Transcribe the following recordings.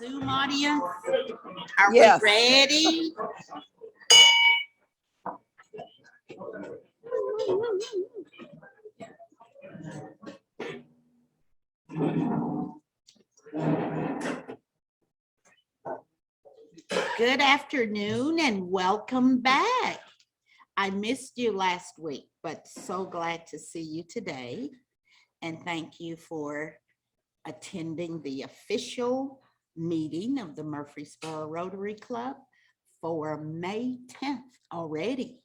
Zoom audience? Are Yes. we ready? Good afternoon and welcome back. I missed you last week, but so glad to see you today. And thank you for attending the official meeting of the Murfreesboro Rotary Club for May 10th already.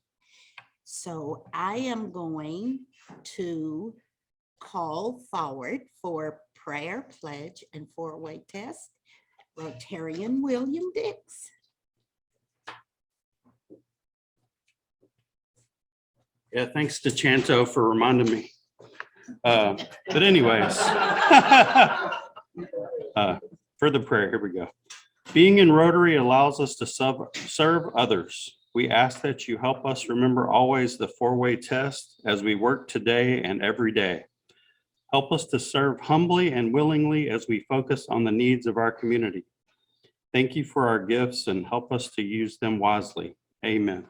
So I am going to call forward for prayer, pledge, and four-way test, Rotarian William Dix. Yeah, thanks to Chanto for reminding me. But anyways, for the prayer, here we go. Being in Rotary allows us to serve others. We ask that you help us remember always the four-way test as we work today and every day. Help us to serve humbly and willingly as we focus on the needs of our community. Thank you for our gifts and help us to use them wisely. Amen.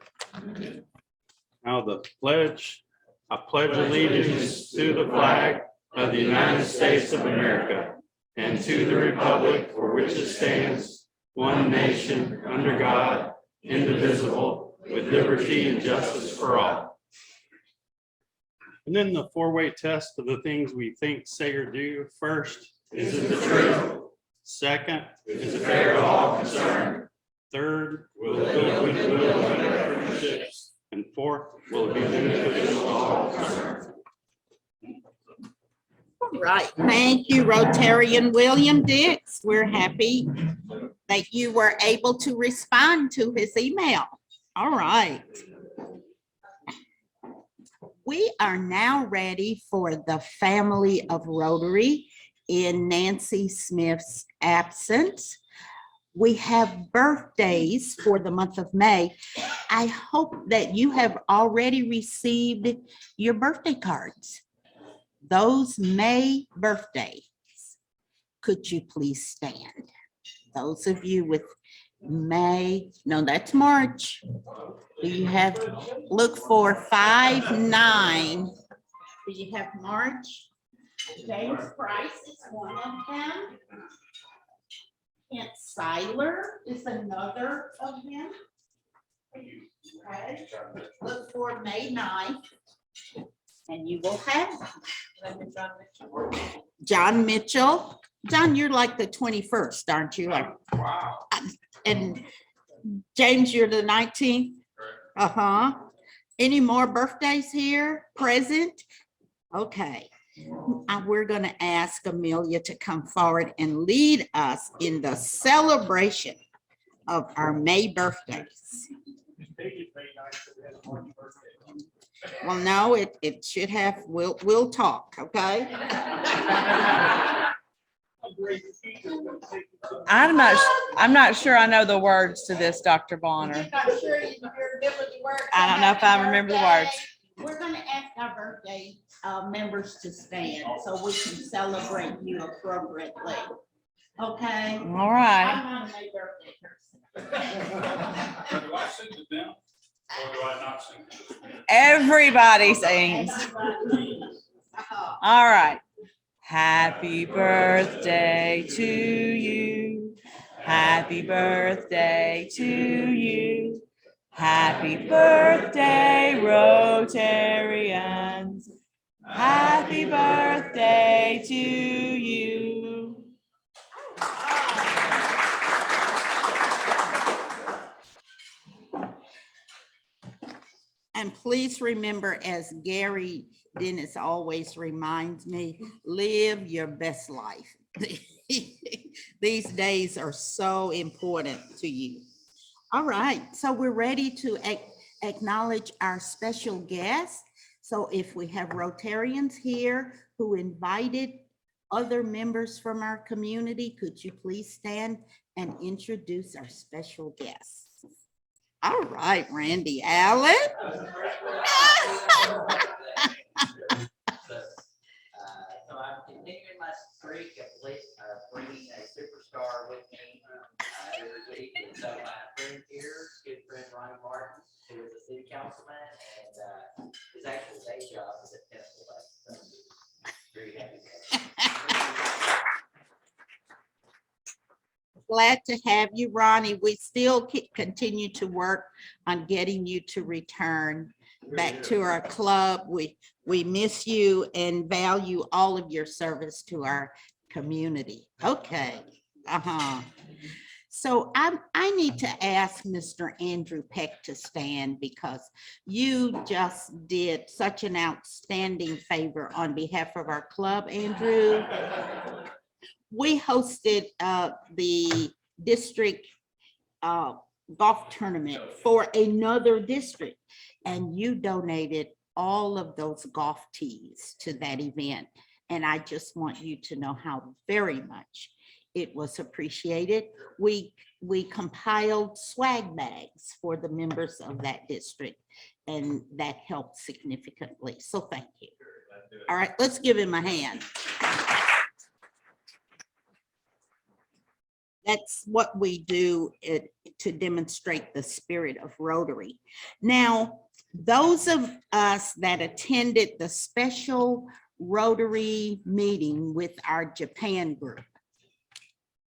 Now the pledge. I pledge allegiance to the flag of the United States of America and to the republic for which it stands, one nation, under God, indivisible, with liberty and justice for all. And then the four-way test of the things we think, say, or do. First, is it the truth? Second, is it fair to all concerned? Third, will it build goodwill and partnerships? And fourth, will it be beneficial to all concerned? All right, thank you, Rotarian William Dix. We're happy that you were able to respond to his email. All right. We are now ready for the family of Rotary in Nancy Smith's absence. We have birthdays for the month of May. I hope that you have already received your birthday cards. Those May birthdays, could you please stand? Those of you with May, no, that's March. Do you have, look for 5-9. Do you have March? James Price is one of them. Kent Seiler is another of them. Okay. Look for May 9th. And you will have John Mitchell. John, you're like the 21st, aren't you? Wow. And James, you're the 19th? Uh-huh. Any more birthdays here present? Okay. We're going to ask Amelia to come forward and lead us in the celebration of our May birthdays. Well, no, it should have, we'll talk, okay? I'm not sure I know the words to this, Dr. Bonner. I don't know if I remember the words. We're going to ask our birthday members to stand so we can celebrate you appropriately. Okay? All right. I'm not a May birthday person. Do I sing to them or do I not sing to them? Everybody sings. Uh-huh. All right. Happy birthday to you. Happy birthday to you. Happy birthday, Rotarians. Happy birthday to you. And please remember, as Gary Dennis always reminds me, live your best life. These days are so important to you. All right, so we're ready to acknowledge our special guest. So if we have Rotarians here who invited other members from our community, could you please stand and introduce our special guests? All right, Randy Allen. So I'm continuing my streak of bringing a superstar with me every week. And so my friend here, good friend Ronnie Martin, who is a city councilman, and his actual day job is at Temple. So very happy. Glad to have you, Ronnie. We still continue to work on getting you to return back to our club. We miss you and value all of your service to our community. Okay. So I need to ask Mr. Andrew Peck to stand because you just did such an outstanding favor on behalf of our club, Andrew. We hosted the district golf tournament for another district, and you donated all of those golf tees to that event. And I just want you to know how very much it was appreciated. We compiled swag bags for the members of that district, and that helped significantly. So thank you. All right, let's give him a hand. That's what we do to demonstrate the spirit of Rotary. Now, those of us that attended the special Rotary meeting with our Japan group.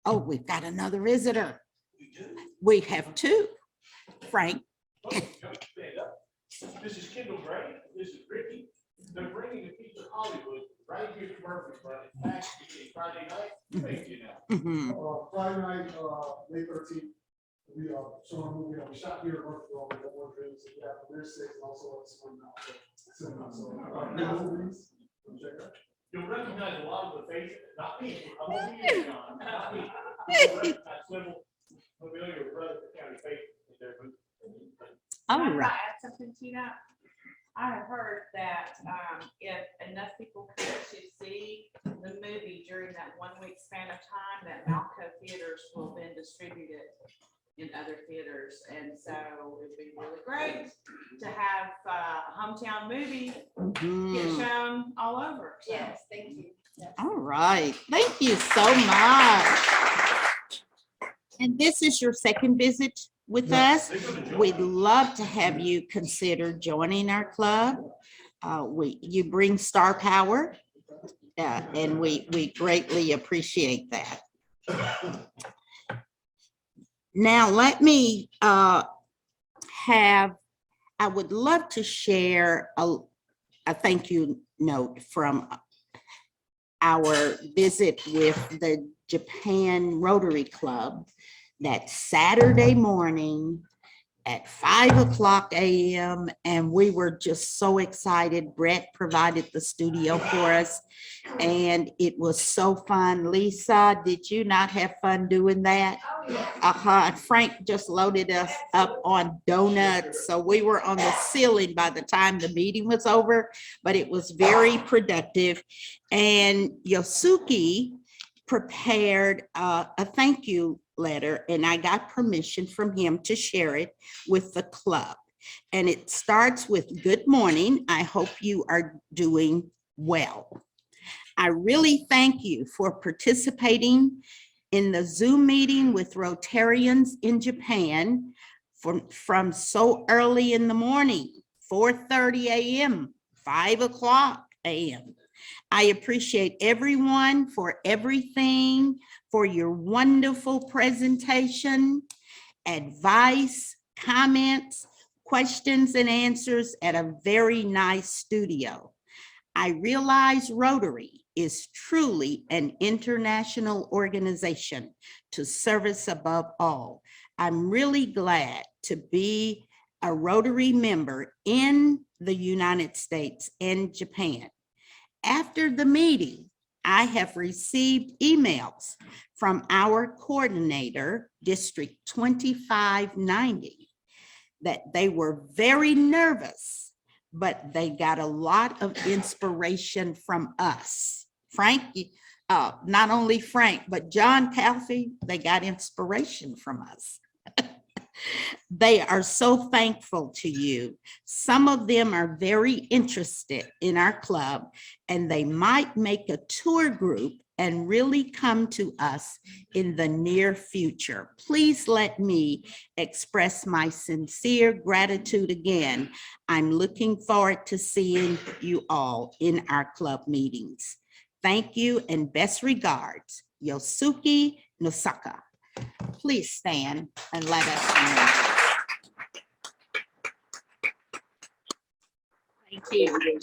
Oh, we've got another visitor. We have two. Frank. This is Kendall Gray. This is Ricky. They're bringing a piece of Hollywood right here to Murfreesboro. Back Friday night. Thank you now. Friday night, May 13th, we showing a movie that we shot here in Murfreesboro. We got one dream, so we have We're Six and also at Swing Out. So, movies. Check it out. You'll recognize a lot of the faces, not me. I won't be here, John, not me. You'll recognize several familiar Rutherford County faces in their booth. All Can I right. add something to that? I have heard that if enough people could to see the movie during that 1 week span of time, that Malco theaters will then distribute it in other theaters. And so it'd be really great to have a hometown movie get shown all over. So. Yes, thank you. All right. Thank you so much. And this is your second visit with us. We'd love to have you consider joining our club. You bring star power, and we greatly appreciate that. Now, let me I would love to share a thank you note from our visit with the Japan Rotary Club that Saturday morning at 5:00 a.m. And we were just so excited. Brett provided the studio for us and it was so fun. Lisa, did you not have fun doing that? Frank just loaded us up on donuts. So we were on the ceiling by the time the meeting was over, but it was very productive. And Yosuke prepared a thank you letter, and I got permission from him to share it with the club. And it starts with, "Good morning. I hope you are doing well. I really thank you for participating in the Zoom meeting with Rotarians in Japan from so early in the morning, 4:30 a.m., 5:00 a.m. I appreciate everyone for everything, for your wonderful presentation, advice, comments, questions and answers at a very nice studio. I realize Rotary is truly an international organization to service above all. I'm really glad to be a Rotary member in the United States and Japan. After the meeting, I have received emails from our coordinator, District 2590, that they were very nervous, but they got a lot of inspiration from us. Frank, not only Frank, but John Calfee, they got inspiration from us. They are so thankful to you. Some of them are very interested in our club, and they might make a tour group and really come to us in the near future. Please let me express my sincere gratitude again. I'm looking forward to seeing you all in our club meetings. Thank you and best regards, Yosuke Nosaka. Please stand and let us know. Thank you.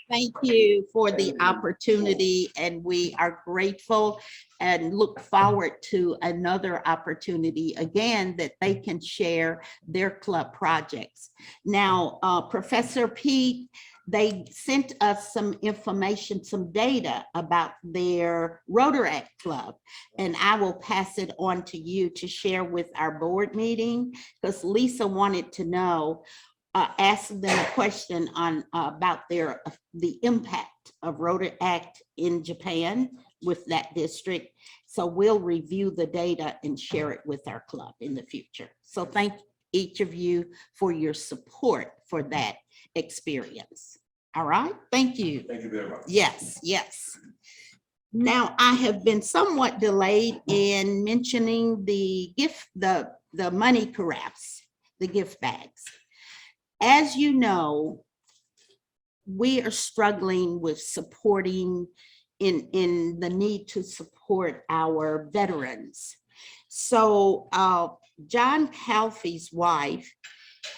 Thank you for the opportunity, and we are grateful and look forward to another opportunity again that they can share their club projects. Now, Professor Pete, they sent us some information, some data about their Rotaract Club, and I will pass it on to you to share with our board meeting, because Lisa wanted to know, ask them a question on about the impact of Rotaract in Japan with that district. So we'll review the data and share it with our club in the future. So thank each of you for your support for that experience. All right, thank you. Thank you very much. Yes, yes. Now, I have been somewhat delayed in mentioning the money carafes, the gift bags. As you know, we are struggling with supporting in the need to support our veterans. So John Calfee's wife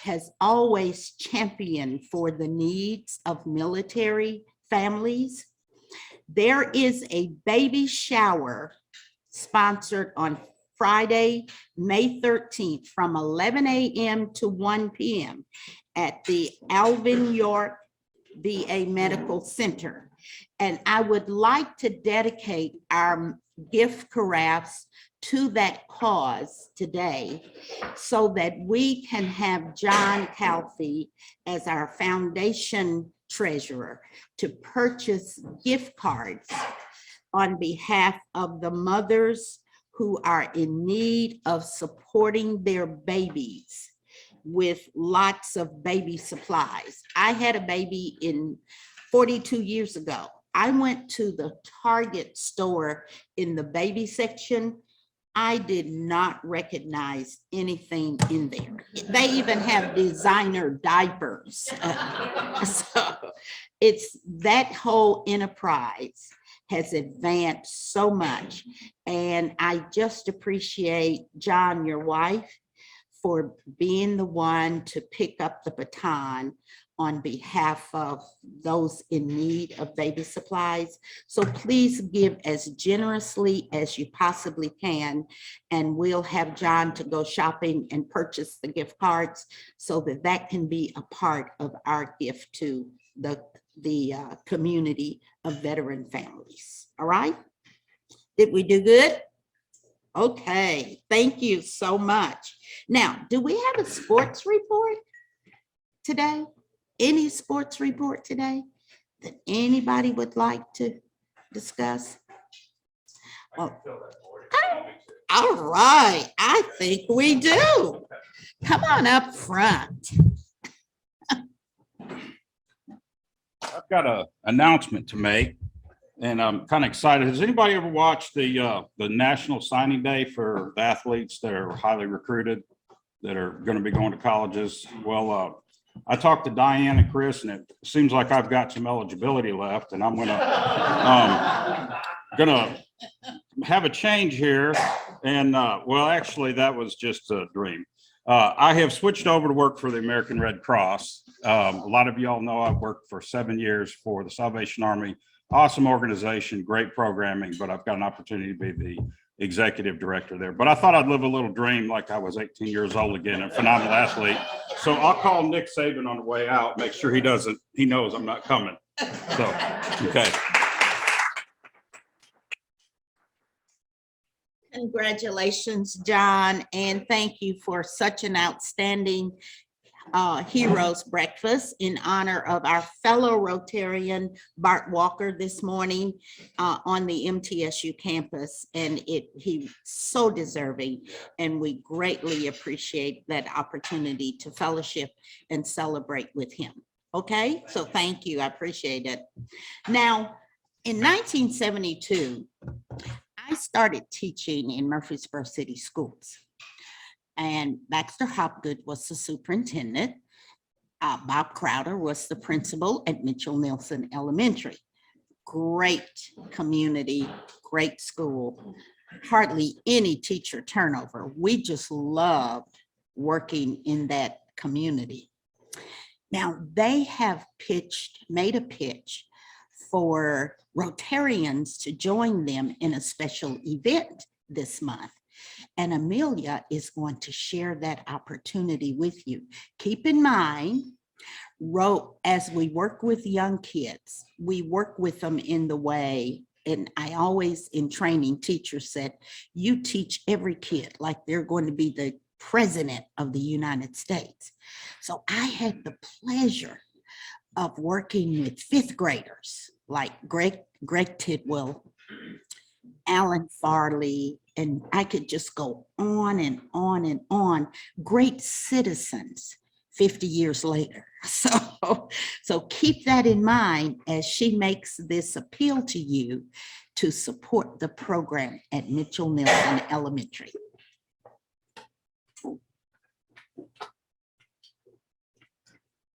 has always championed for the needs of military families. There is a baby shower sponsored on Friday, May 13th from 11 a.m. to 1 p.m. at the Alvin York VA Medical Center. And I would like to dedicate our gift carafes to that cause today so that we can have John Calfee as our foundation treasurer to purchase gift cards on behalf of the mothers who are in need of supporting their babies with lots of baby supplies. I had a baby 42 years ago. I went to the Target store in the baby section. I did not recognize anything in there. They even have designer diapers. So it's that whole enterprise has advanced so much. And I just appreciate John, your wife, for being the one to pick up the baton on behalf of those in need of baby supplies. So please give as generously as you possibly can, and we'll have John to go shopping and purchase the gift cards so that that can be a part of our gift to the community of veteran families. All right? Did we do good? Okay, thank you so much. Now, do we have a sports report today? Any sports report today that anybody would like to discuss? Oh, all right, I think we do. Come on up front. I've got an announcement to make, and I'm kind of excited. Has anybody ever watched the National Signing Day for the athletes that are highly recruited, that are going to be going to colleges? Well, I talked to Diane and Chris, and it seems like I've got some eligibility left, and I'm gonna have a change here. And well, actually, that was just a dream. I have switched over to work for the American Red Cross. A lot of y'all know I've worked for 7 years for the Salvation Army. Awesome organization, great programming, but I've got an opportunity to be the executive director there. But I thought I'd live a little dream like I was 18 years old again, a phenomenal athlete. So I'll call Nick Saban on the way out, make sure he knows I'm not coming. So, okay. Congratulations, John, and thank you for such an outstanding Heroes Breakfast in honor of our fellow Rotarian Bart Walker this morning on the MTSU campus. And he's so deserving, and we greatly appreciate that opportunity to fellowship and celebrate with him. Okay, so thank you. I appreciate it. Now, in 1972, I started teaching in Murfreesboro City Schools. And Baxter Hopgood was the superintendent. Bob Crowder was the principal at Mitchell Nelson Elementary. Great community, great school, hardly any teacher turnover. We just loved working in that community. Now, they have made a pitch for Rotarians to join them in a special event this month. And Amelia is going to share that opportunity with you. Keep in mind, as we work with young kids, we work with them in the way, and I always in training teachers said, you teach every kid like they're going to be the president of the United States. So I had the pleasure of working with fifth graders like Greg Tidwell, Alan Farley, and I could just go on and on and on. Great citizens 50 years later. So keep that in mind as she makes this appeal to you to support the program at Mitchell Nelson Elementary.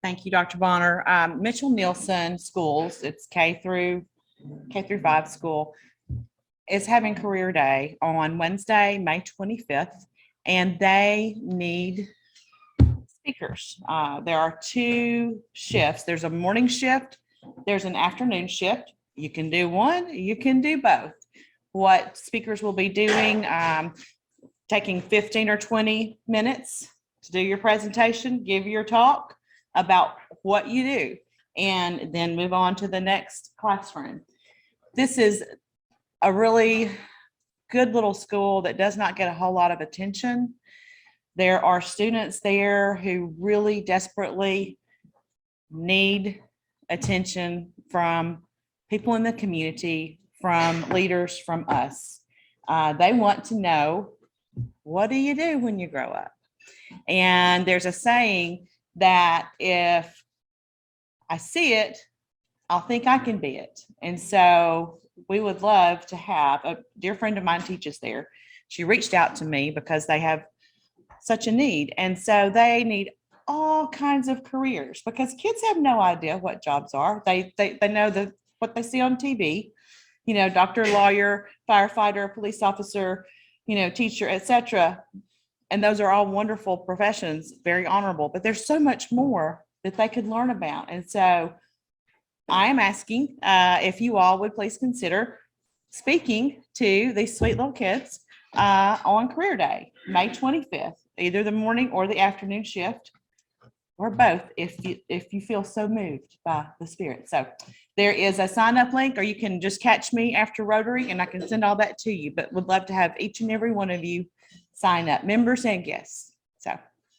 Thank you, Dr. Bonner. Mitchell Nelson Schools, it's K through 5 school, is having Career Day on Wednesday, May 25th, and they need speakers. There are 2 shifts. There's a morning shift, there's an afternoon shift. You can do one, you can do both. What speakers will be doing, taking 15 or 20 minutes to do your presentation, give your talk about what you do, and then move on to the next classroom. This is a really good little school that does not get a whole lot of attention. There are students there who really desperately need attention from people in the community, from leaders, from us. They want to know, what do you do when you grow up? And there's a saying that if I see it, I'll think I can be it. And so we would love to have, a dear friend of mine teaches there. She reached out to me because they have such a need. And so they need all kinds of careers because kids have no idea what jobs are. They know what they see on TV, doctor, lawyer, firefighter, police officer, teacher, etc. And those are all wonderful professions, very honorable, but there's so much more that they could learn about. And so I am asking if you all would please consider speaking to these sweet little kids on Career Day, May 25th, either the morning or the afternoon shift, or both if you feel so moved by the Spirit. So there is a sign up link, or you can just catch me after Rotary and I can send all that to you, but would love to have each and every one of you sign up, members and guests. So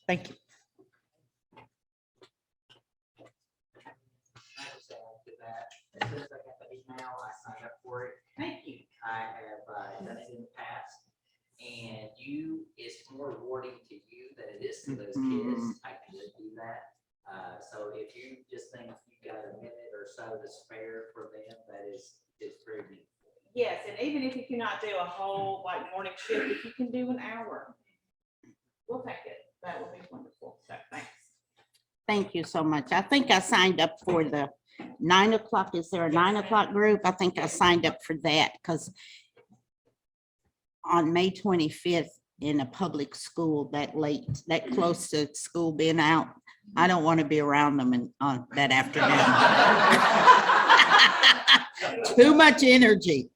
thank you. As soon as I got the email, I signed up for it. Thank you. I have done it in the past, and it's more rewarding to you than it is to those kids. I can just do that. So if you just think you got a minute or so to spare for them, it's very meaningful. Yes, and even if you cannot do a whole morning shift, if you can do an hour, we'll take it. That would be wonderful. So thanks. Thank you so much. I think I signed up for the 9 o'clock. Is there a 9 o'clock group? I think I signed up for that because on May 25th in a public school that late, that close to school being out, I don't want to be around them on that afternoon. Too much energy.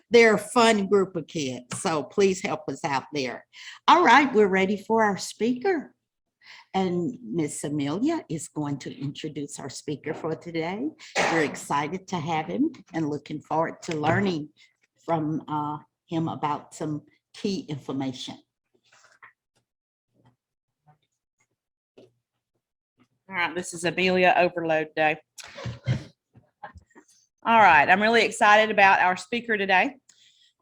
They're a fun group of kids, so please help us out there. All right, we're ready for our speaker. And Miss Amelia is going to introduce our speaker for today. We're excited to have him and looking forward to learning from him about some key information. All right, this is Amelia Overload Day. All right, I'm really excited about our speaker today.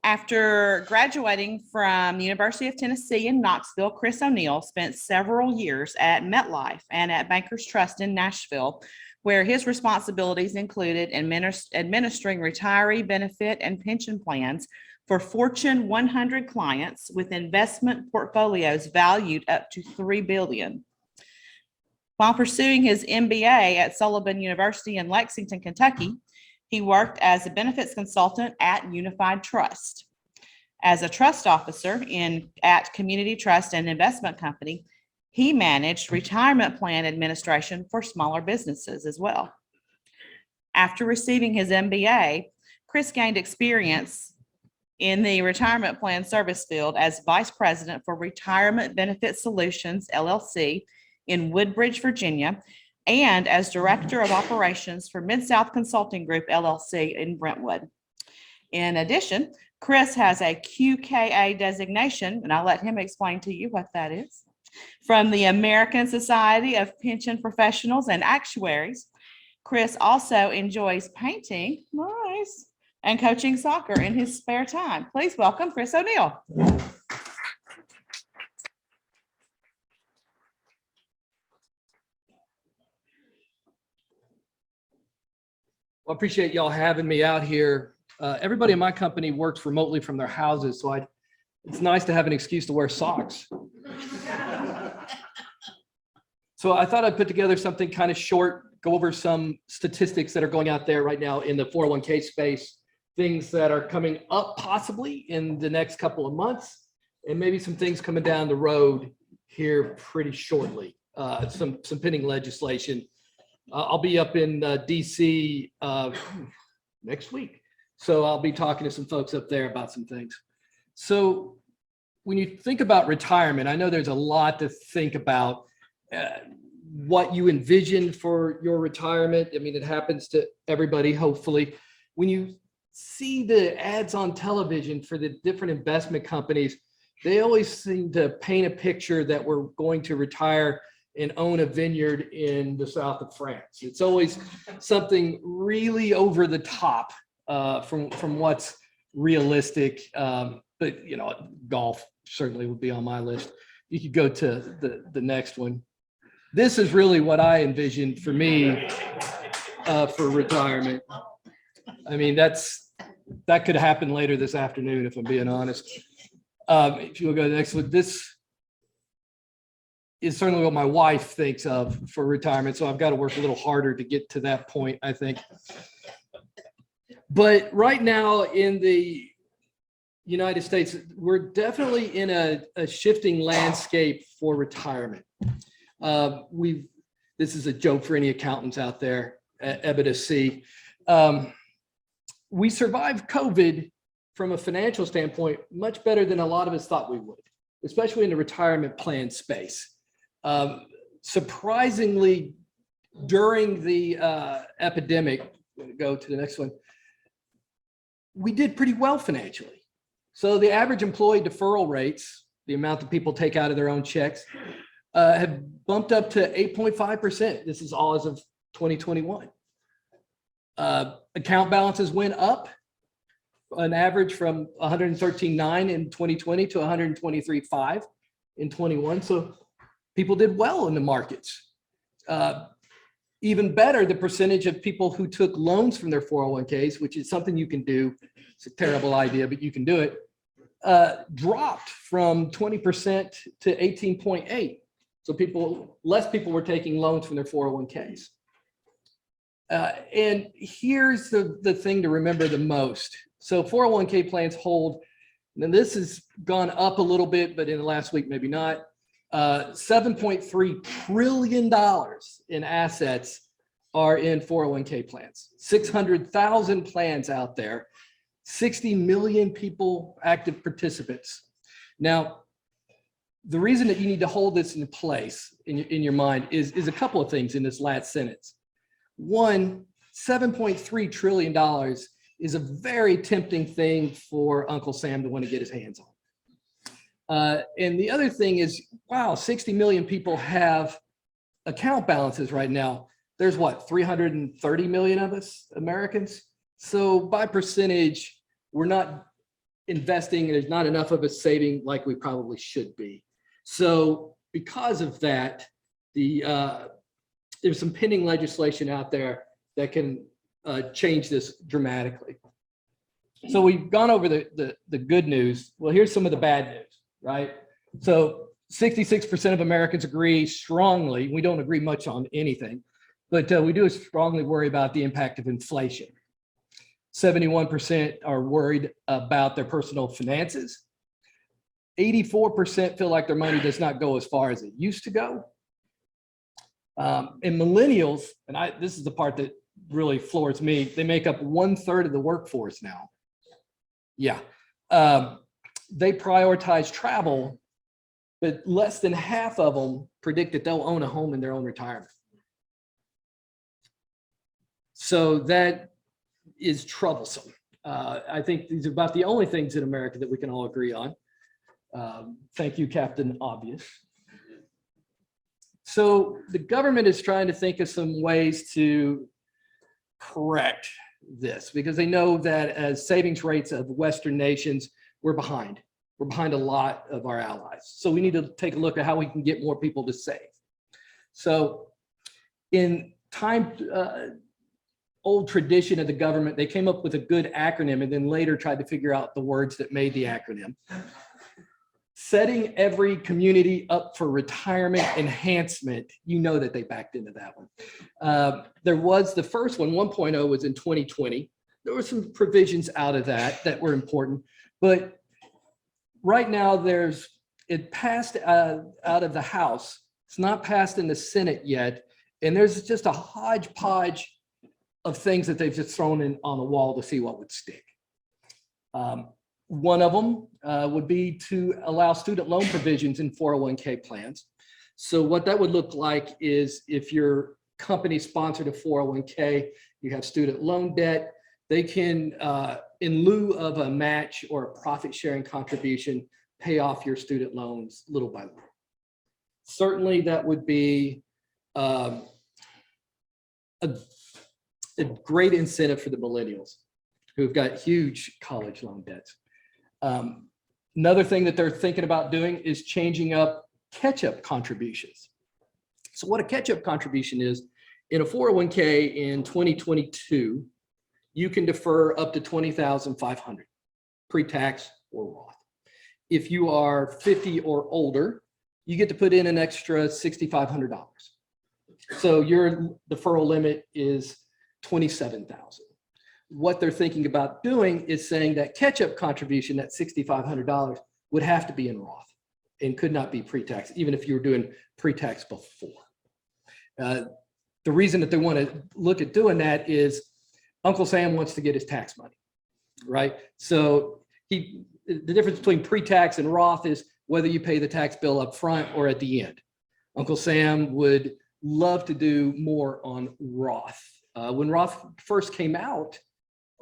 After graduating from the University of Tennessee in Knoxville, Chris O'Neill spent several years at MetLife and at Bankers Trust in Nashville, where his responsibilities included administering retiree benefit and pension plans for Fortune 100 clients with investment portfolios valued up to $3 billion. While pursuing his MBA at Sullivan University in Lexington, Kentucky, he worked as a benefits consultant at Unified Trust. As a trust officer at Community Trust and Investment Company, he managed retirement plan administration for smaller businesses as well. After receiving his MBA, Chris gained experience in the retirement plan service field as Vice President for Retirement Benefit Solutions, LLC, in Woodbridge, Virginia, and as Director of Operations for Mid-South Consulting Group, LLC, in Brentwood. In addition, Chris has a QKA designation, and I'll let him explain to you what that is, from the American Society of Pension Professionals and Actuaries. Chris also enjoys painting, nice, and coaching soccer in his spare time. Please welcome Chris O'Neill. Well, I appreciate y'all having me out here. Everybody in my company works remotely from their houses, so it's nice to have an excuse to wear socks. So I thought I'd put together something kind of short, go over some statistics that are going out there right now in the 401k space, things that are coming up possibly in the next couple of months, and maybe some things coming down the road here pretty shortly, some pending legislation. I'll be up in DC next week. So I'll be talking to some folks up there about some things. So when you think about retirement, I know there's a lot to think about. What you envision for your retirement. I mean, it happens to everybody, hopefully. When you see the ads on television for the different investment companies, they always seem to paint a picture that we're going to retire and own a vineyard in the south of France. It's always something really over the top from what's realistic. But you know, golf certainly would be on my list. You could go to the next one. This is really what I envisioned for me for retirement. I mean, that could happen later this afternoon, if I'm being honest. If you'll go to the next one, this is certainly what my wife thinks of for retirement. So I've got to work a little harder to get to that point, I think. But right now in the United States, we're definitely in a shifting landscape for retirement. This is a joke for any accountants out there at EBITDA C. We survived COVID from a financial standpoint much better than a lot of us thought we would, especially in the retirement plan space. Surprisingly, during the epidemic, go to the next one, we did pretty well financially. So the average employee deferral rates, the amount that people take out of their own checks, have bumped up to 8.5%. This is all as of 2021. Account balances went up an average from 113.9 in 2020 to 123.5 in 21. So people did well in the markets. Even better, the percentage of people who took loans from their 401ks, which is something you can do. It's a terrible idea, but you can do it. Dropped from 20% to 18.8. So less people were taking loans from their 401ks. And here's the thing to remember the most. So 401k plans hold, and this has gone up a little bit, but in the last week, maybe not. $7.3 trillion in assets are in 401k plans. 600,000 plans out there, 60 million people, active participants. Now, the reason that you need to hold this in place in your mind is a couple of things in this last sentence. One, $7.3 trillion is a very tempting thing for Uncle Sam to want to get his hands on. And the other thing is, wow, 60 million people have account balances right now, there's what, 330 million of us Americans? So by percentage, we're not investing, and there's not enough of us saving like we probably should be. So because of that, there's some pending legislation out there that can change this dramatically. So we've gone over the good news. Well, here's some of the bad news, right? So 66% of Americans agree strongly. We don't agree much on anything, but we do strongly worry about the impact of inflation. 71% are worried about their personal finances. 84% feel like their money does not go as far as it used to go. And millennials, and this is the part that really floors me, they make up 1/3 of the workforce now. Yeah. They prioritize travel, but less than half of them predict that they'll own a home in their own retirement. So that is troublesome. I think these are about the only things in America that we can all agree on. Thank you, Captain Obvious. So the government is trying to think of some ways to correct this, because they know that as savings rates of Western nations, we're behind. We're behind a lot of our allies. So we need to take a look at how we can get more people to save. So in time, old tradition of the government, they came up with a good acronym and then later tried to figure out the words that made the acronym. Setting every community up for retirement enhancement. You know that they backed into that one. There was the first one, 1.0 was in 2020. There were some provisions out of that were important, but right now it passed out of the House. It's not passed in the Senate yet. And there's just a hodgepodge of things that they've just thrown in on the wall to see what would stick. One of them would be to allow student loan provisions in 401k plans. So what that would look like is if your company sponsored a 401k, you have student loan debt, they can, in lieu of a match or a profit sharing contribution, pay off your student loans little by little. Certainly that would be a great incentive for the millennials who've got huge college loan debts. Another thing that they're thinking about doing is changing up catch-up contributions. So what a catch-up contribution is, in a 401k in 2022, you can defer up to $20,500 pre-tax or Roth. If you are 50 or older, you get to put in an extra $6,500. So your deferral limit is $27,000. What they're thinking about doing is saying that catch-up contribution, that $6,500, would have to be in Roth and could not be pre-tax, even if you were doing pre-tax before. The reason that they want to look at doing that is Uncle Sam wants to get his tax money, right? So the difference between pre-tax and Roth is whether you pay the tax bill up front or at the end. Uncle Sam would love to do more on Roth. When Roth first came out,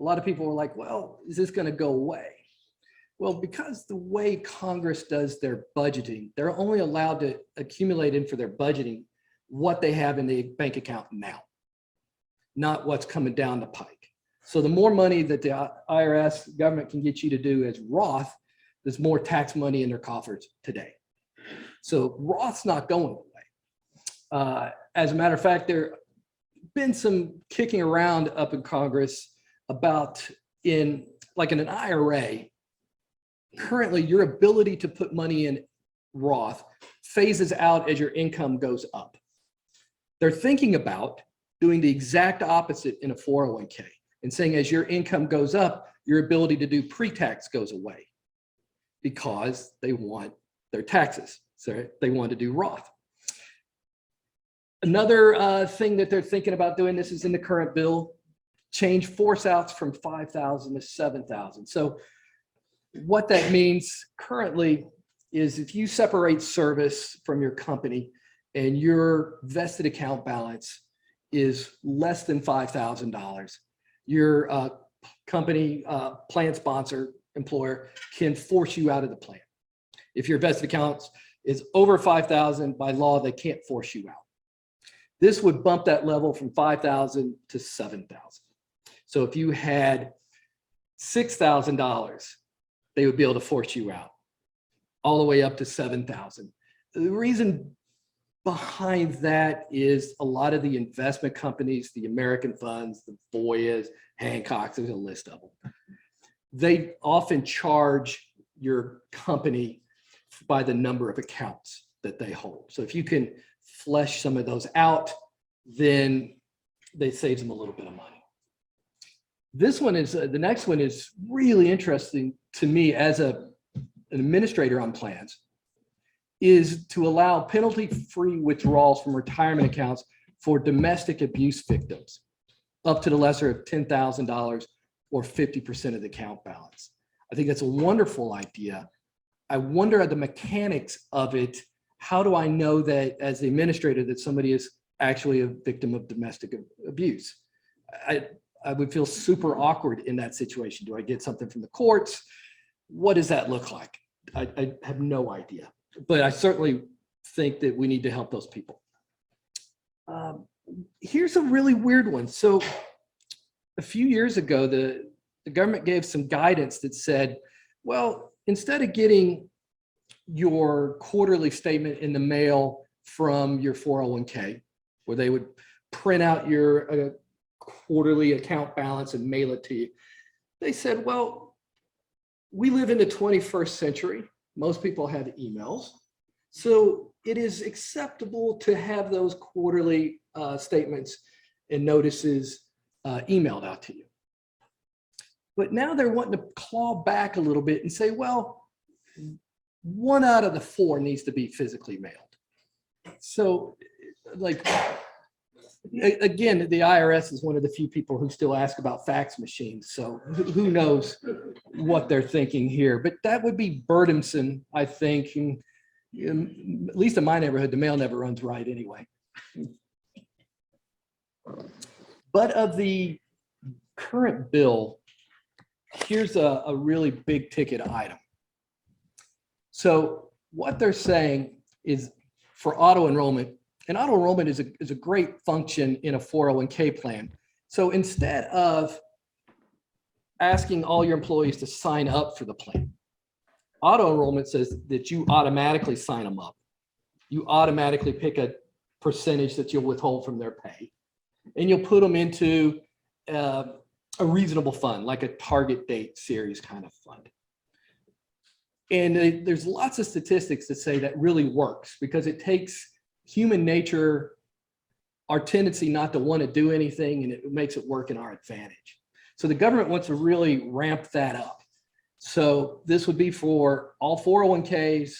a lot of people were like, well, is this going to go away? Well, because the way Congress does their budgeting, they're only allowed to accumulate in for their budgeting what they have in the bank account now, not what's coming down the pike. So the more money that the IRS government can get you to do as Roth, there's more tax money in their coffers today. So Roth's not going away. As a matter of fact, there been some kicking around up in Congress about in an IRA, currently your ability to put money in Roth phases out as your income goes up. They're thinking about doing the exact opposite in a 401k and saying as your income goes up, your ability to do pre-tax goes away because they want their taxes. So they want to do Roth. Another thing that they're thinking about doing, this is in the current bill, change force outs from 5,000 to 7,000. So what that means currently is if you separate service from your company and your vested account balance is less than $5,000, your company, plan sponsor, employer can force you out of the plan. If your vested account is over 5,000, by law, they can't force you out. This would bump that level from 5,000 to 7,000. So if you had $6,000, they would be able to force you out, all the way up to 7,000. The reason behind that is a lot of the investment companies, the American funds, the Voyas, Hancocks, there's a list of them. They often charge your company by the number of accounts that they hold. So if you can flesh some of those out, then they save them a little bit of money. This one is, the next one is really interesting to me as an administrator on plans, is to allow penalty-free withdrawals from retirement accounts for domestic abuse victims up to the lesser of $10,000 or 50% of the account balance. I think that's a wonderful idea. I wonder at the mechanics of it. How do I know that as the administrator that somebody is actually a victim of domestic abuse? I would feel super awkward in that situation. Do I get something from the courts? What does that look like? I have no idea, but I certainly think that we need to help those people. Here's a really weird one. So a few years ago, the government gave some guidance that said, well, instead of getting your quarterly statement in the mail from your 401k, where they would print out your quarterly account balance and mail it to you, they said, well, we live in the 21st century. Most people have emails. So it is acceptable to have those quarterly statements and notices emailed out to you. But now they're wanting to claw back a little bit and say, well, 1 out of the 4 needs to be physically mailed. So like, again, the IRS is one of the few people who still ask about fax machines. So who knows what they're thinking here, but that would be burdensome, I think. And, at least in my neighborhood, the mail never runs right anyway. But of the current bill, here's a really big ticket item. So what they're saying is for auto enrollment, and auto enrollment is a great function in a 401k plan. So instead of asking all your employees to sign up for the plan, auto enrollment says that you automatically sign them up. You automatically pick a percentage that you'll withhold from their pay, and you'll put them into a reasonable fund, like a target date series kind of fund. And there's lots of statistics that say that really works, because it takes human nature, our tendency not to want to do anything, and it makes it work in our advantage. So the government wants to really ramp that up. So this would be for all 401ks,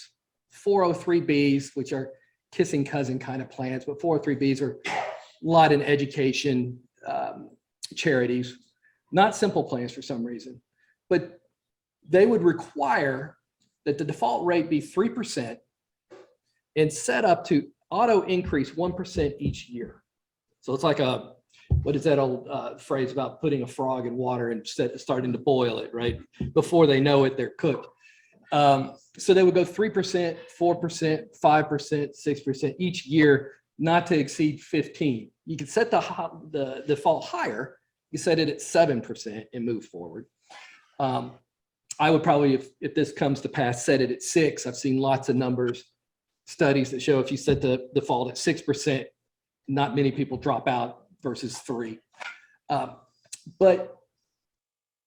403bs, which are kissing cousin kind of plans, but 403bs are a lot in education, charities, not simple plans for some reason, but they would require that the default rate be 3% and set up to auto increase 1% each year. So it's like what is that old phrase about putting a frog in water and starting to boil it, right? Before they know it, they're cooked. So they would go 3%, 4%, 5%, 6% each year, not to exceed 15. You can set the default higher. You set it at 7% and move forward. I would probably, if this comes to pass, set it at 6. I've seen lots of studies that show if you set the default at 6%, not many people drop out versus 3. But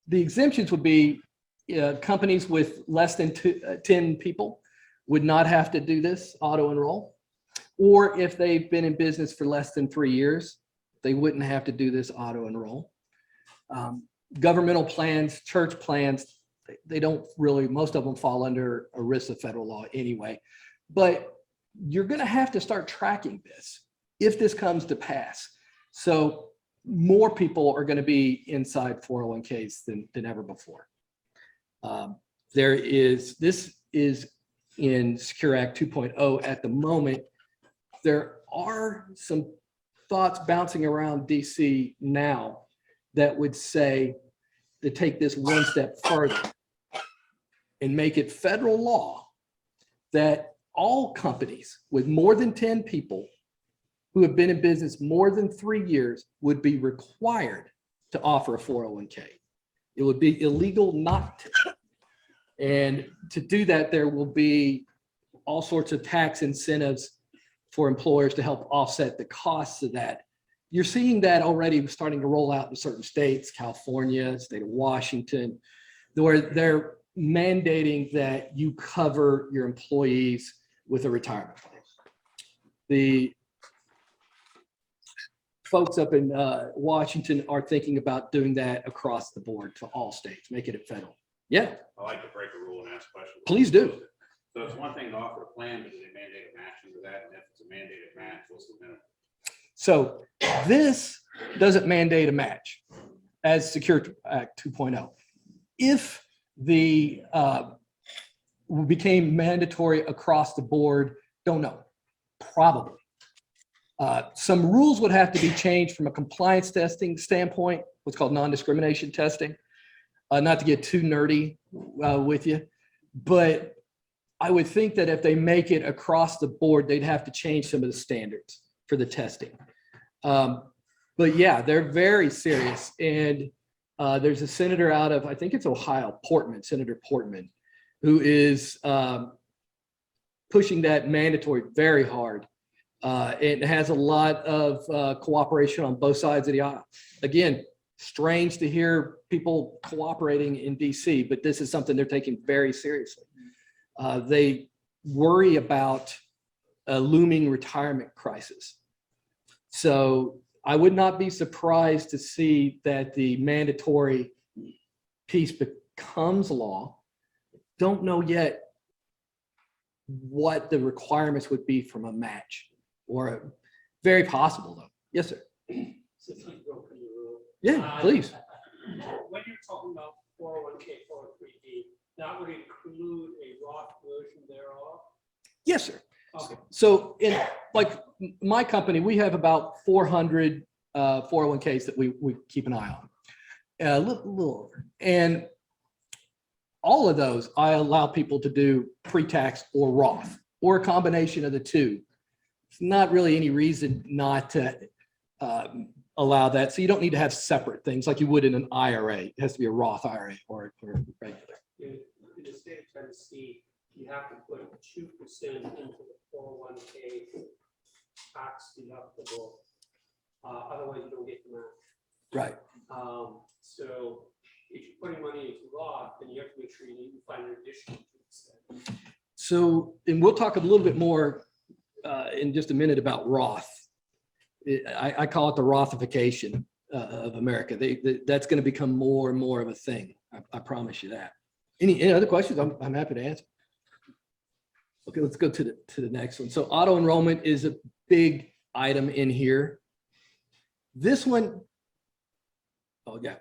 the exemptions would be companies with less than 10 people would not have to do this auto enroll. Or if they've been in business for less than 3 years, they wouldn't have to do this auto enroll. Governmental plans, church plans, they don't really, most of them fall under ERISA federal law anyway. But you're going to have to start tracking this if this comes to pass. So more people are going to be inside 401ks than ever before. This is in Secure Act 2.0 at the moment. There are some thoughts bouncing around DC now that would say to take this one step further and make it federal law that all companies with more than 10 people who have been in business more than 3 years would be required to offer a 401k. It would be illegal not to. And to do that, there will be all sorts of tax incentives for employers to help offset the costs of that. You're seeing that already starting to roll out in certain states, California, state of Washington, where they're mandating that you cover your employees with a retirement plan. The folks up in Washington are thinking about doing that across the board to all states, making it federal. Yeah, I like to break a rule and ask questions. please do. So it's one thing to offer a plan, but do they mandate a match into that? And if it's a mandated match, what's the minimum? So this doesn't mandate a match as Secure Act 2.0. If the became mandatory across the board, don't know, probably. Some rules would have to be changed from a compliance testing standpoint, what's called non-discrimination testing. Not to get too nerdy with you, but I would think that if they make it across the board, they'd have to change some of the standards for the testing. But yeah, they're very serious. And there's a senator out of, I think it's Ohio, Portman, Senator Portman, who is pushing that mandatory very hard. It has a lot of cooperation on both sides of the aisle. Again, strange to hear people cooperating in DC, but this is something they're taking very seriously. They worry about a looming retirement crisis. So I would not be surprised to see that the mandatory piece becomes law. Don't know yet what the requirements would be from a match, or very possible though. Yes, sir. Yeah, please. When you're talking about 401k, 403b, that would include a Roth version thereof? Yes, sir. Okay. So in like my company, we have about 400 401ks that we keep an eye on, a little over. And all of those, I allow people to do pre-tax or Roth or a combination of the two. It's not really any reason not to allow that. So you don't need to have separate things like you would in an IRA. It has to be a Roth IRA or regular. In the state of Tennessee, you have to put 2% into the 401k tax deductible. Otherwise, you don't get the match. Right. So if you're putting money into Roth, then you have to make sure you find an additional 2%. So, and we'll talk a little bit more in just a minute about Roth. I call it the Rothification of America. That's going to become more and more of a thing. I promise you that. Any other questions? I'm happy to answer. Okay, let's go to the next one. So auto enrollment is a big item in here. This one, oh yeah,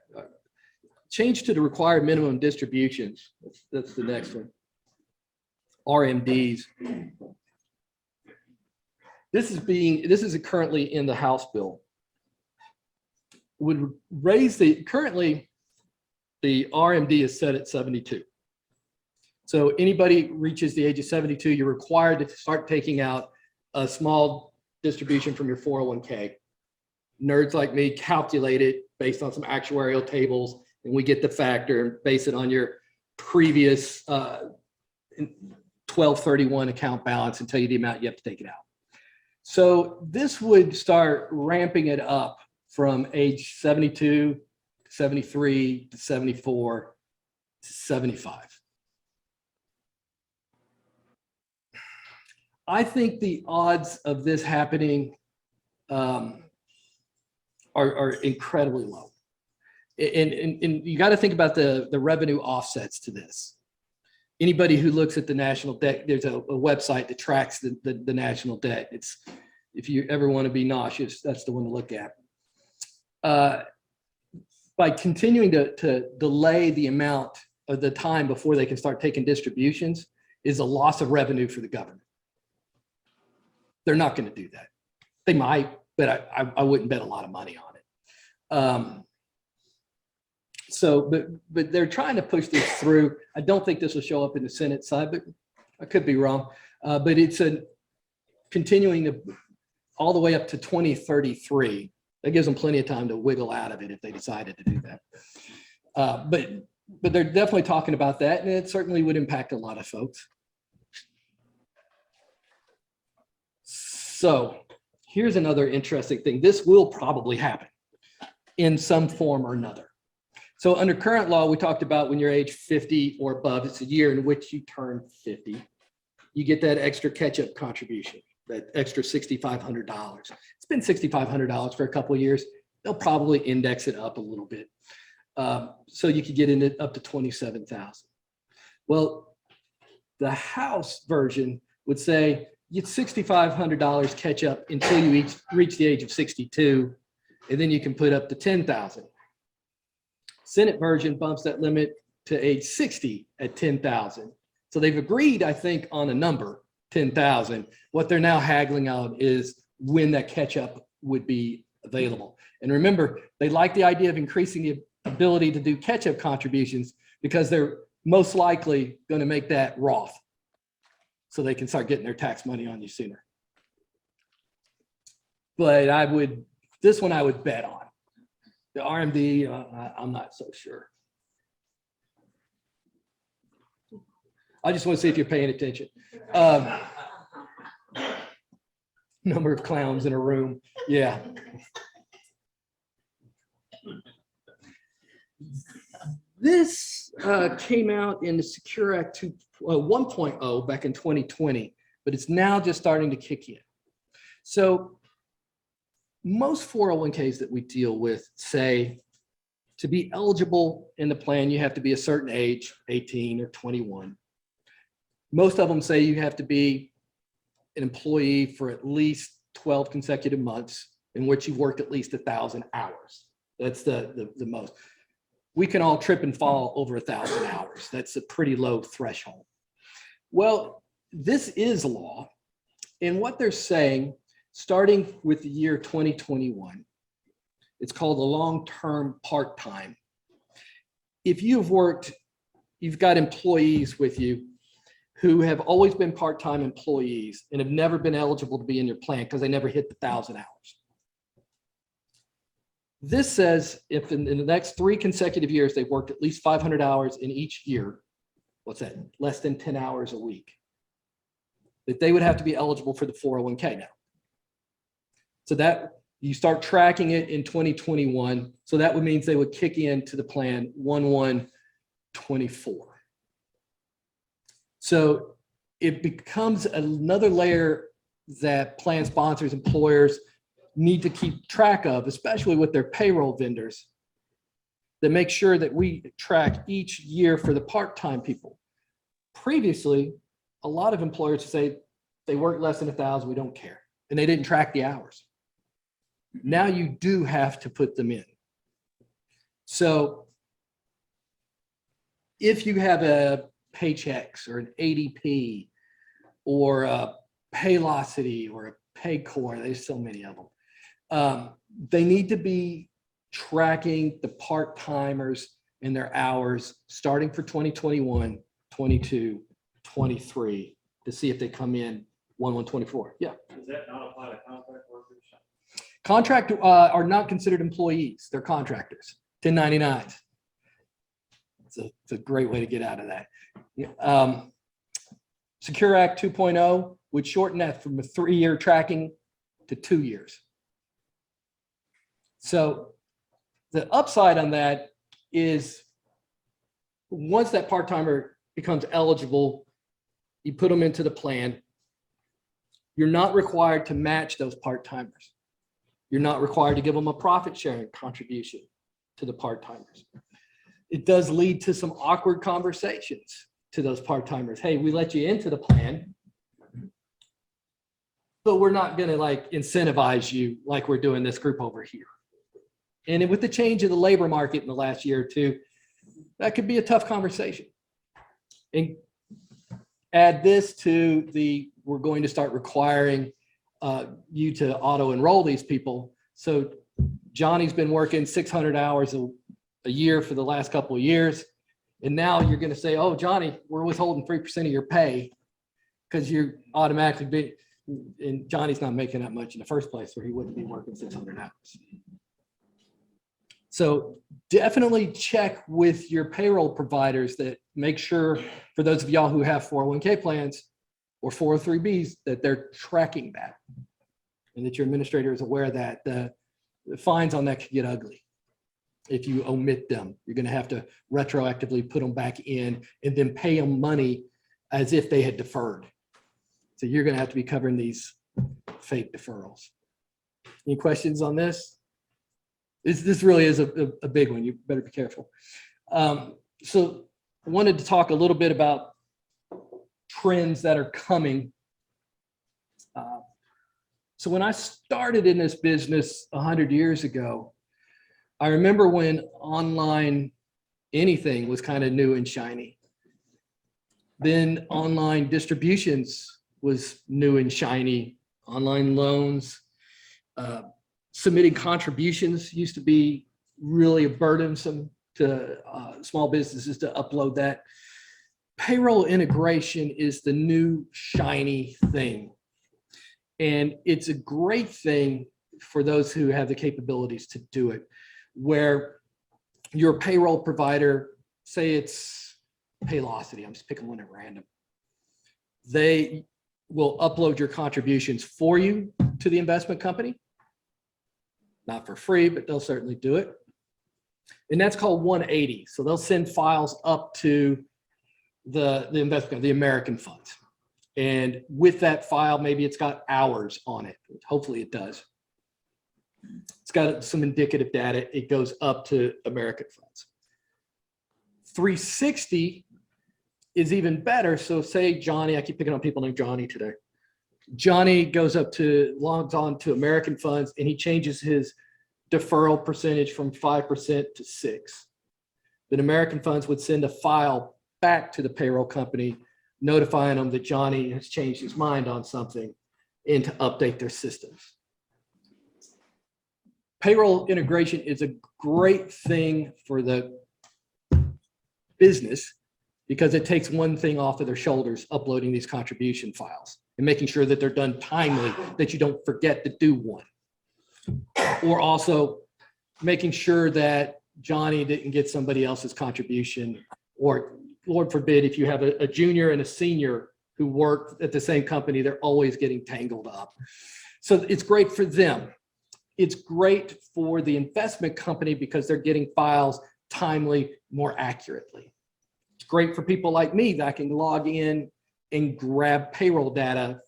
change to the required minimum distributions. That's the next one. RMDs. This is currently in the House bill. Would raise currently the RMD is set at 72. So anybody reaches the age of 72, you're required to start taking out a small distribution from your 401k. Nerds like me calculate it based on some actuarial tables, and we get the factor and base it on your previous 1231 account balance and tell you the amount you have to take it out. So this would start ramping it up from age 72, 73, to 74, to 75. I think the odds of this happening are incredibly low. And you got to think about the revenue offsets to this. Anybody who looks at the national debt, there's a website that tracks the national debt. It's, if you ever want to be nauseous, that's the one to look at. By continuing to delay the amount of the time before they can start taking distributions is a loss of revenue for the government. They're not going to do that. They might, but I wouldn't bet a lot of money on it. But they're trying to push this through. I don't think this will show up in the Senate side, but I could be wrong. But it's continuing to all the way up to 2033. That gives them plenty of time to wiggle out of it if they decided to do that. But they're definitely talking about that, and it certainly would impact a lot of folks. So here's another interesting thing. This will probably happen in some form or another. So under current law, we talked about when you're age 50 or above, it's a year in which you turn 50. You get that extra catch-up contribution, that extra $6,500. It's been $6,500 for a couple of years. They'll probably index it up a little bit. So you could get in up to 27,000. Well, the House version would say you get $6,500 catch up until you reach the age of 62, and then you can put up to 10,000. Senate version bumps that limit to age 60 at 10,000. So they've agreed, I think, on a number, 10,000. What they're now haggling on is when that catch up would be available. And remember, they like the idea of increasing the ability to do catch up contributions because they're most likely going to make that Roth, so they can start getting their tax money on you sooner. But this one I would bet on. The RMD, I'm not so sure. I just want to see if you're paying attention. Number of clowns in a room. Yeah. This came out in the Secure Act 1.0 back in 2020, but it's now just starting to kick in. So most 401ks that we deal with say to be eligible in the plan, you have to be a certain age, 18 or 21. Most of them say you have to be an employee for at least 12 consecutive months in which you've worked at least 1,000 hours. That's the most. We can all trip and fall over 1,000 hours. That's a pretty low threshold. Well, this is law. And what they're saying, starting with the year 2021, it's called a long-term part-time. If you've got employees with you who have always been part-time employees and have never been eligible to be in your plan because they never hit the 1,000 hours. This says if in the next 3 consecutive years, they've worked at least 500 hours in each year, what's that? Less than 10 hours a week, that they would have to be eligible for the 401k now. So that you start tracking it in 2021. So that would mean they would kick into the plan 1/1/24. So it becomes another layer that plan sponsors, employers need to keep track of, especially with their payroll vendors, that make sure that we track each year for the part-time people. Previously, a lot of employers say they work less than 1,000, we don't care. And they didn't track the hours. Now you do have to put them in. So if you have a Paychex or an ADP or a Paylocity or a Paycor, there's so many of them. They need to be tracking the part-timers and their hours starting for 2021, 22, 23 to see if they come in 1/1/24. Yeah. Does that not apply to contract workers? Contract are not considered employees. They're contractors, 1099s. It's a great way to get out of that. Secure Act 2.0 would shorten that from a 3-year tracking to 2 years. So the upside on that is once that part-timer becomes eligible, you put them into the plan. You're not required to match those part-timers. You're not required to give them a profit sharing contribution to the part-timers. It does lead to some awkward conversations to those part-timers. Hey, we let you into the plan, but we're not going to like incentivize you like we're doing this group over here. And with the change of the labor market in the last year or two, that could be a tough conversation. And add this to we're going to start requiring you to auto enroll these people. So Johnny's been working 600 hours a year for the last couple of years. And now you're going to say, oh, Johnny, we're withholding 3% of your pay because you're automatically And Johnny's not making that much in the first place, or he wouldn't be working 600 hours. So definitely check with your payroll providers that make sure, for those of y'all who have 401k plans or 403bs, that they're tracking that. And that your administrator is aware that the fines on that could get ugly. If you omit them, you're going to have to retroactively put them back in and then pay them money as if they had deferred. So you're going to have to be covering these fake deferrals. Any questions on this? This really is a big one. You better be careful. So I wanted to talk a little bit about trends that are coming. So when I started in this business 100 years ago, I remember when online anything was kind of new and shiny. Then online distributions was new and shiny. Online loans, submitting contributions used to be really burdensome to small businesses to upload that. Payroll integration is the new shiny thing. And it's a great thing for those who have the capabilities to do it, where your payroll provider, say it's Paylocity, I'm just picking one at random. They will upload your contributions for you to the investment company. Not for free, but they'll certainly do it. And that's called 180. So they'll send files up to the investment, the American funds. And with that file, maybe it's got hours on it. Hopefully it does. It's got some indicative data. It goes up to American funds. 360 is even better. So say Johnny, I keep picking on people named Johnny today. Johnny logs on to American funds and he changes his deferral percentage from 5% to 6%. Then American funds would send a file back to the payroll company notifying them that Johnny has changed his mind on something and to update their systems. Payroll integration is a great thing for the business because it takes one thing off of their shoulders, uploading these contribution files and making sure that they're done timely, that you don't forget to do one. Or also making sure that Johnny didn't get somebody else's contribution, or Lord forbid, if you have a junior and a senior who work at the same company, they're always getting tangled up. So it's great for them. It's great for the investment company because they're getting files timely, more accurately. It's great for people like me that can log in and grab payroll data.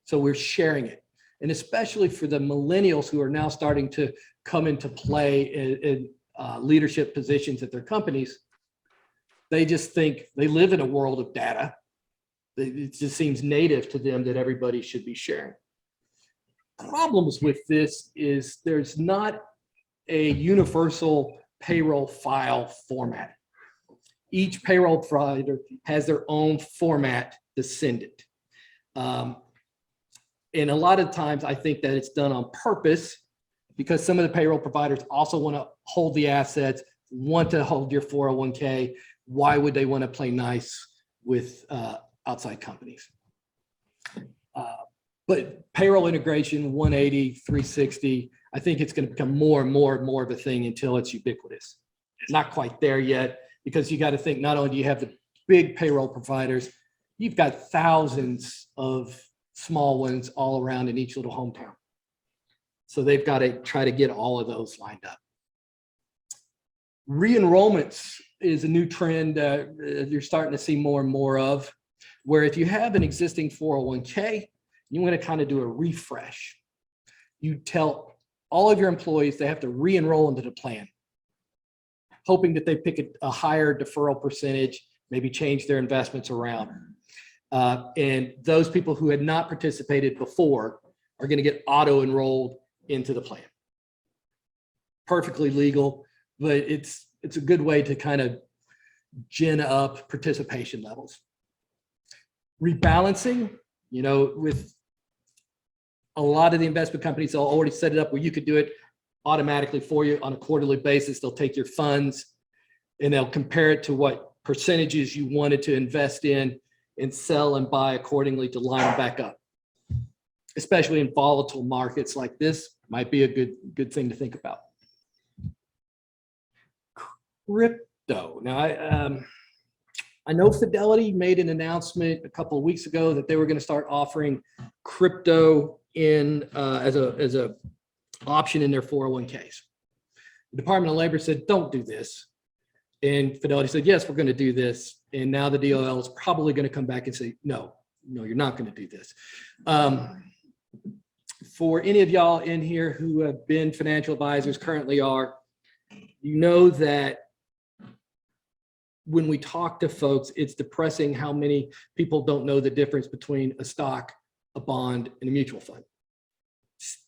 So we're sharing it. And especially for the millennials who are now starting to come into play in leadership positions at their companies, they just think they live in a world of data. It just seems native to them that everybody should be sharing. Problems with this is there's not a universal payroll file format. Each payroll provider has their own format to send it. And a lot of times I think that it's done on purpose because some of the payroll providers also want to hold the assets, want to hold your 401k. Why would they want to play nice with outside companies? But payroll integration, 180, 360, I think it's going to become more and more and more of a thing until it's ubiquitous. It's not quite there yet because you got to think not only do you have the big payroll providers, you've got thousands of small ones all around in each little hometown. So they've got to try to get all of those lined up. Re-enrollments is a new trend you're starting to see more and more of, where if you have an existing 401k, you want to kind of do a refresh. You tell all of your employees they have to re-enroll into the plan, hoping that they pick a higher deferral percentage, maybe change their investments around. And those people who had not participated before are going to get auto-enrolled into the plan. Perfectly legal, but it's a good way to kind of gin up participation levels. Rebalancing, with a lot of the investment companies, they'll already set it up where you could do it automatically for you on a quarterly basis. They'll take your funds and they'll compare it to what percentages you wanted to invest in and sell and buy accordingly to line them back up. especially in volatile markets like this, might be a good thing to think about. Crypto. Now, I know Fidelity made an announcement a couple of weeks ago that they were going to start offering crypto in as a option in their 401ks. The Department of Labor said, don't do this. And Fidelity said, yes, we're going to do this. And now the DOL is probably going to come back and say, no, you're not going to do this. For any of y'all in here who have been financial advisors, currently are, you know that when we talk to folks, it's depressing how many people don't know the difference between a stock, a bond, and a mutual fund. It's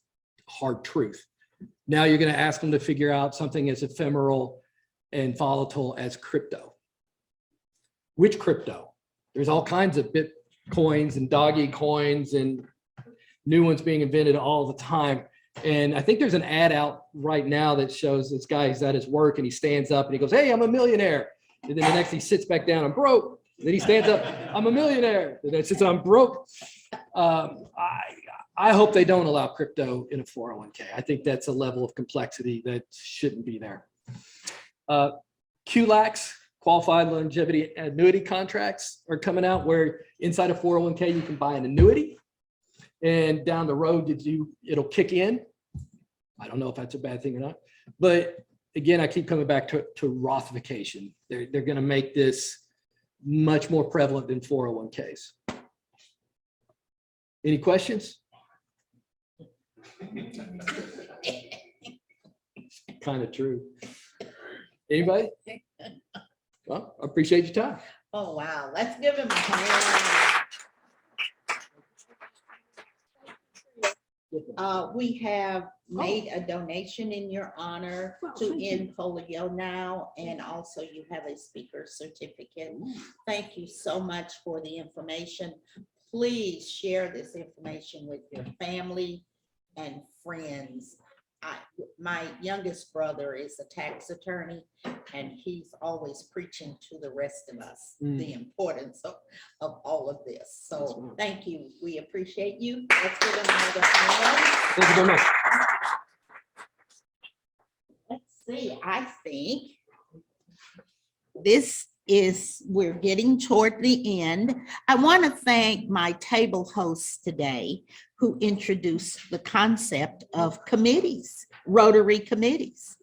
hard truth. Now you're going to ask them to figure out something as ephemeral and volatile as crypto. Which crypto? There's all kinds of Bitcoins and doggy coins and new ones being invented all the time. And I think there's an ad out right now that shows this guy, he's at his work and he stands up and he goes, hey, I'm a millionaire. And then the next he sits back down, I'm broke. And then he stands up, I'm a millionaire. And then he says, I'm broke. I hope they don't allow crypto in a 401k. I think that's a level of complexity that shouldn't be there. QLACs, qualified longevity annuity contracts, are coming out where inside a 401k you can buy an annuity, and down the road it'll kick in. I don't know if that's a bad thing or not, but again, I keep coming back to Rothification. They're going to make this much more prevalent than 401ks. Any questions? Kind of true. Anybody? Well, I appreciate your time. Oh, wow. Let's give him a hand. We have made a donation in your honor to end polio now, and also you have a speaker certificate. Thank you so much for the information. Please share this information with your family and friends. My youngest brother is a tax attorney, and he's always preaching to the rest of us the importance of all of this. So thank you. We appreciate you. Let's give him another hand. Thank you very much. Let's see, I think we're getting toward the end. I want to thank my table hosts today who introduced the concept of committees, Rotary committees.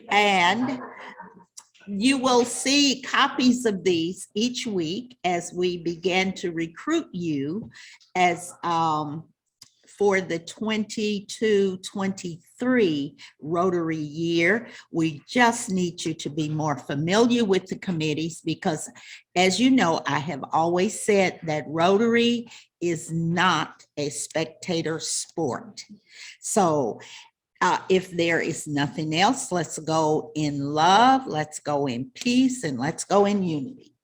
And you will see copies of these each week as we begin to recruit you as for the 22-23 Rotary year. We just need you to be more familiar with the committees because, as you know, I have always said that Rotary is not a spectator sport. So if there is nothing else, let's go in love, let's go in peace, and let's go in unity.